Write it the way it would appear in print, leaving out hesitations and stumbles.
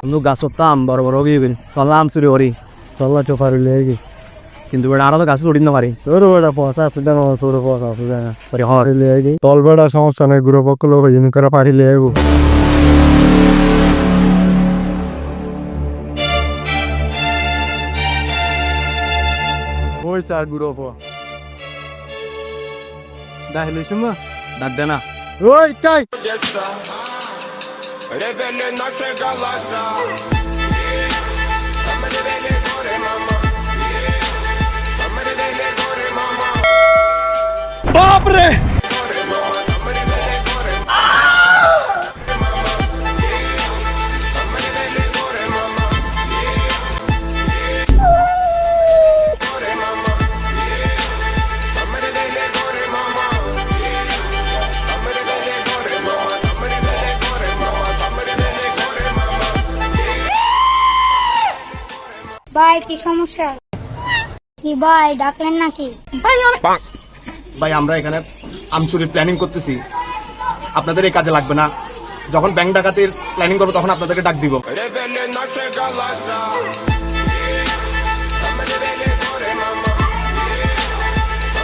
নু গাছতাম বড় বড় গিয়ে সালাম চুরি করি চল্লা চোপার লেগে কিন্তু বেড়া আরো তো গাছ উড়িয়ে না পারি তোর বেড়া পয়সা আছে না তোর পয়সা আছে না পরে হরে লেগে তল বেড়া সমস্যা নেই গুরু পক্ষ লোক জিন করে পারি লেগো ওই স্যার গুরু পো দাহিলে শুমা দাদ দেনা ওই কাই Revele nasze galasa. বাপরে ভাই কি সমস্যা কি ভাই ডাকলেন নাকি ভাই আমরা এখানে আমচুরির প্ল্যানিং করতেছি আপনাদের এই কাজে লাগবে না যখন ব্যাংক ডাকাতির প্ল্যানিং করবো তখন আপনাদেরকে ডাক দিব Revele nasze galasa.